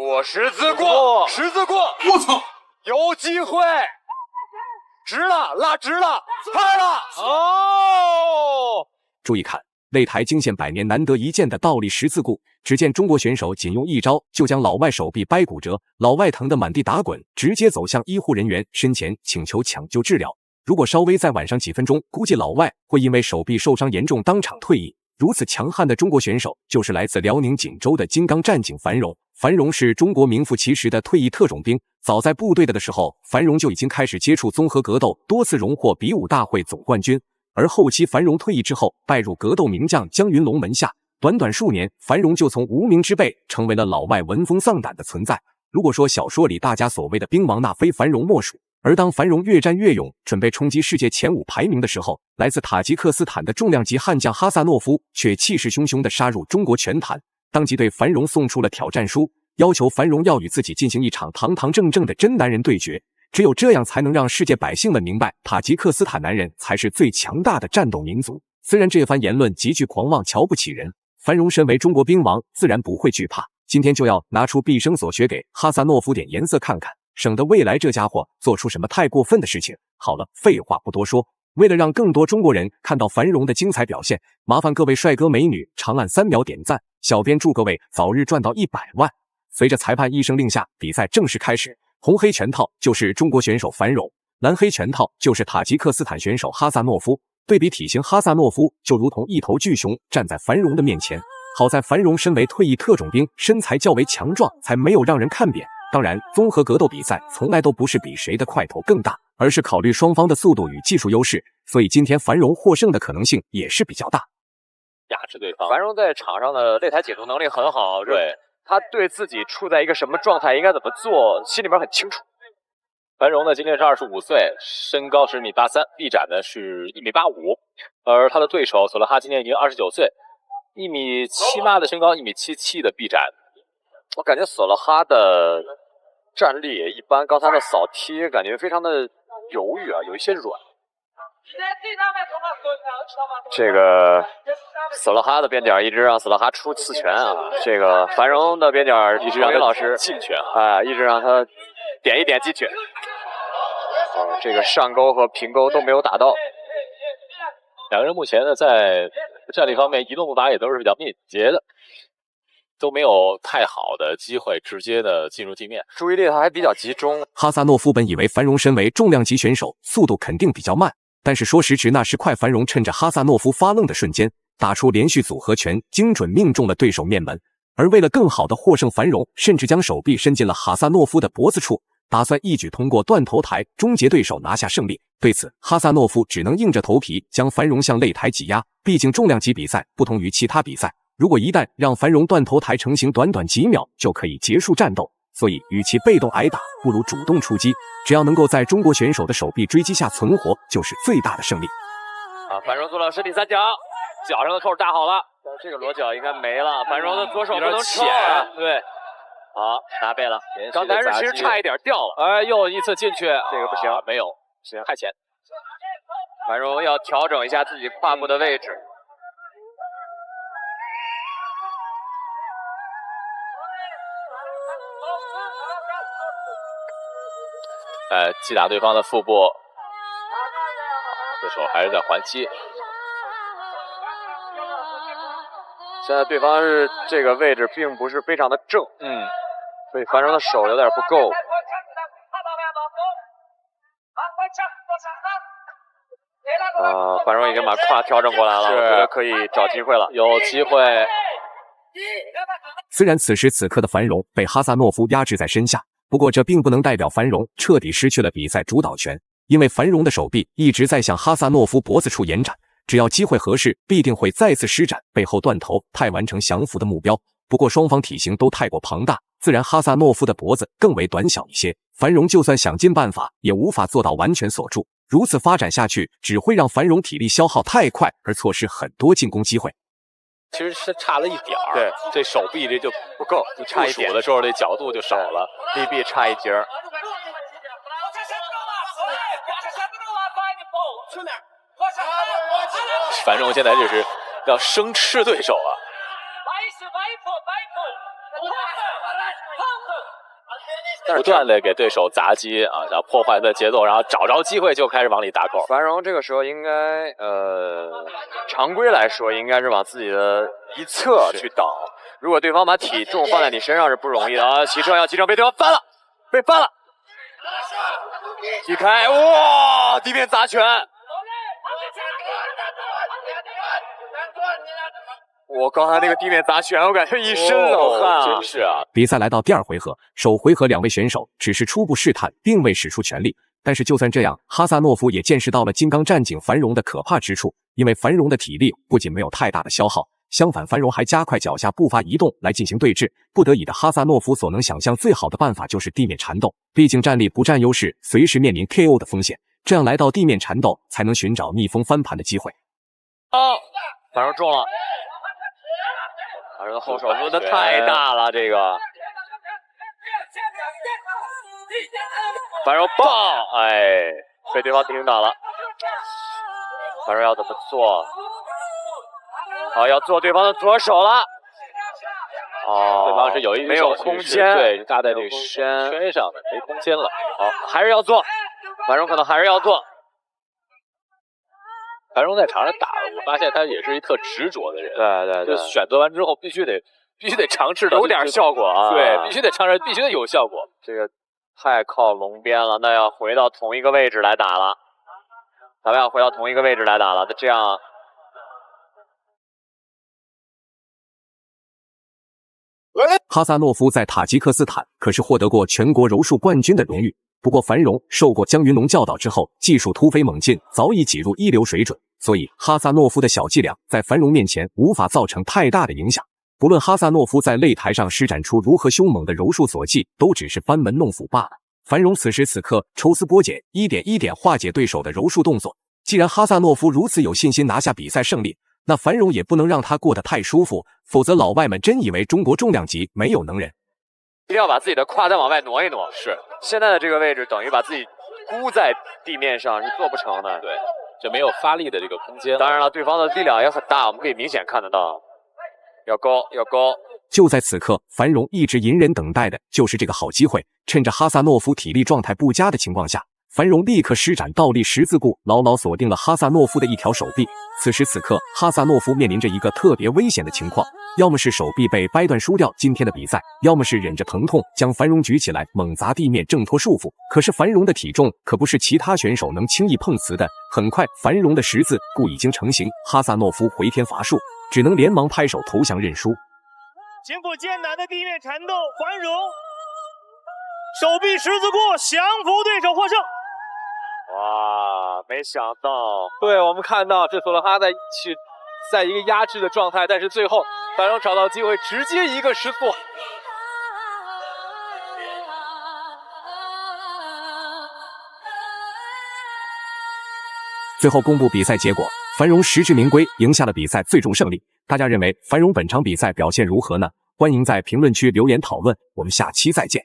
过，十字过，十字过！我操，有机会！直了，拉直了，拍了！哦！注意看，擂台惊现100年难得一见的倒立十字固。只见中国选手仅用一招就将老外手臂掰骨折，老外疼得满地打滚，直接走向医护人员身前请求抢救治疗。如果稍微再晚上几分钟，估计老外会因为手臂受伤严重当场退役。如此强悍的中国选手，就是来自辽宁锦州的金刚战警樊荣。樊荣是中国名副其实的退役特种兵。早在部队的时候，樊荣就已经开始接触综合格斗，多次荣获比武大会总冠军。而后期樊荣退役之后，拜入格斗名将姜云龙门下。短短数年，樊荣就从无名之辈成为了老外闻风丧胆的存在。如果说小说里大家所谓的兵王，那非樊荣莫属。而当樊荣越战越勇，准备冲击世界前5排名的时候，来自塔吉克斯坦的重量级悍将哈萨诺夫却气势汹汹地杀入中国拳坛，当即对樊荣送出了挑战书，要求樊荣要与自己进行一场堂堂正正的真男人对决。只有这样才能让世界百姓们明白，塔吉克斯坦男人才是最强大的战斗民族。虽然这番言论极具狂妄，瞧不起人，樊荣身为中国兵王，自然不会惧怕。今天就要拿出毕生所学给哈萨诺夫点颜色看看，省得未来这家伙做出什么太过分的事情。好了，废话不多说，为了让更多中国人看到樊荣的精彩表现，麻烦各位帅哥美女长按3秒点赞，小编祝各位早日赚到100万。随着裁判一声令下，比赛正式开始。红黑拳套就是中国选手樊荣，蓝黑拳套就是塔吉克斯坦选手哈萨诺夫。对比体型，哈萨诺夫就如同一头巨熊站在樊荣的面前。好在樊荣身为退役特种兵，身材较为强壮，才没有让人看扁。当然，综合格斗比赛从来都不是比谁的块头更大，而是考虑双方的速度与技术优势，所以今天樊荣获胜的可能性也是比较大。压制对方，樊荣在场上的擂台解读能力很好，对，他对自己处在一个什么状态，应该怎么做，心里边很清楚。樊荣呢，今年是25岁，身高是1.83米，臂展呢是1.85米，而他的对手索勒哈今年已经29岁，1.78米的身高，1.77米的臂展。我感觉索勒哈的战力也一般，刚才的扫踢感觉非常的犹豫啊，有一些软。这个索勒哈的边点一直让索勒哈出刺拳啊，这个樊荣的边点一直让老师进拳啊，一直让他点一点击拳。这个上勾和平勾都没有打到。两个人目前呢，在战力方面移动步伐也都是比较敏捷的，都没有太好的机会直接的进入地面，注意力他还比较集中。哈萨诺夫本以为樊荣身为重量级选手，速度肯定比较慢，但是说时迟那时快，樊荣趁着哈萨诺夫发愣的瞬间，打出连续组合拳，精准命中了对手面门。而为了更好的获胜，樊荣甚至将手臂伸进了哈萨诺夫的脖子处，打算一举通过断头台终结对手，拿下胜利。对此，哈萨诺夫只能硬着头皮将樊荣向擂台挤压。毕竟重量级比赛不同于其他比赛，如果一旦让樊荣断头台成型，短短几秒就可以结束战斗。所以，与其被动挨打，不如主动出击。只要能够在中国选手的手臂追击下存活，就是最大的胜利。樊荣做了身体3角，脚上的扣搭好了，但这个裸脚应该没了。樊荣的左手不能抽啊，对。好，拿背了。刚才是其实差一点掉了，哎，又一次进去，这个不行，没有，行，太浅。樊荣要调整一下自己胯部的位置。击打对方的腹部，对手还是在还击。现在对方是这个位置并不是非常的正，所以樊荣的手有点不够。樊荣已经把胯调整过来了，我觉得可以找机会了，有机会。虽然此时此刻的樊荣被哈萨诺夫压制在身下，不过这并不能代表樊荣彻底失去了比赛主导权，因为樊荣的手臂一直在向哈萨诺夫脖子处延展，只要机会合适，必定会再次施展背后断头太完成降服的目标。不过双方体型都太过庞大，自然哈萨诺夫的脖子更为短小一些，樊荣就算想尽办法也无法做到完全锁住。如此发展下去，只会让樊荣体力消耗太快，而错失很多进攻机会。其实是差了一点儿，对，这手臂这就不够，差一点的时候这角度就少了，臂臂差一截儿。樊荣现在就是要生吃对手啊！不断的给对手砸击啊，然后破坏的节奏，然后找着机会就开始往里打口。繁荣这个时候应该常规来说应该是往自己的一侧去倒。如果对方把体重放在你身上是不容易的啊！骑乘被对方翻了，被翻了，踢开，哇！地面砸拳。我刚才那个地面砸拳，我感觉一身冷汗啊！真是啊！比赛来到第2回合，首回合2位选手只是初步试探，并未使出全力。但是就算这样，哈萨诺夫也见识到了金刚战警繁荣的可怕之处，因为繁荣的体力不仅没有太大的消耗，相反，繁荣还加快脚下步伐移动来进行对峙。不得已的哈萨诺夫所能想象最好的办法就是地面缠斗，毕竟战力不占优势，随时面临 KO 的风险。这样来到地面缠斗，才能寻找逆风翻盘的机会。繁荣中了。反正后手抡的太大了，这个繁荣棒，哎，被对方顶倒了。繁荣要怎么做？好，要做对方的左手了。哦，对方是有一没有空间，对，搭在这个圈上的，没空间了。好，还是要做，繁荣可能还是要做。繁荣在场上打，我发现他也是一特执着的人。对，就选择完之后必须得尝试有点效果啊。对，必须得尝试，必须得有效果。这个太靠龙边了，那要回到同一个位置来打了。咱们要回到同一个位置来打了，那这样。哈萨诺夫在塔吉克斯坦可是获得过全国柔术冠军的荣誉。不过繁荣受过姜云龙教导之后，技术突飞猛进，早已挤入一流水准，所以哈萨诺夫的小伎俩在繁荣面前无法造成太大的影响。不论哈萨诺夫在擂台上施展出如何凶猛的柔术所技，都只是班门弄斧罢了。繁荣此时此刻抽丝剥茧，一点一点化解对手的柔术动作。既然哈萨诺夫如此有信心拿下比赛胜利，那繁荣也不能让他过得太舒服，否则老外们真以为中国重量级没有能人。一定要把自己的胯再往外挪一挪。是，现在的这个位置等于把自己箍在地面上是做不成的。对，就没有发力的这个空间。当然了，对方的力量也很大，我们可以明显看得到。要高，要高。就在此刻，繁荣一直隐忍等待的就是这个好机会。趁着哈萨诺夫体力状态不佳的情况下，繁荣立刻施展倒立十字固，牢牢锁定了哈萨诺夫的一条手臂。此时此刻，哈萨诺夫面临着一个特别危险的情况，要么是手臂被掰断输掉今天的比赛，要么是忍着疼痛将繁荣举起来猛砸地面挣脱束缚。可是繁荣的体重可不是其他选手能轻易碰瓷的。很快，繁荣的十字固已经成型，哈萨诺夫回天乏术，只能连忙拍手投降认输。艰苦艰难的地面缠斗，繁荣手臂十字固降服对手获胜。哇，没想到，对，我们看到这索罗哈在一个压制的状态，但是最后繁荣找到机会，直接一个十字。最后公布比赛结果，繁荣实至名归，赢下了比赛最终胜利。大家认为繁荣本场比赛表现如何呢？欢迎在评论区留言讨论，我们下期再见。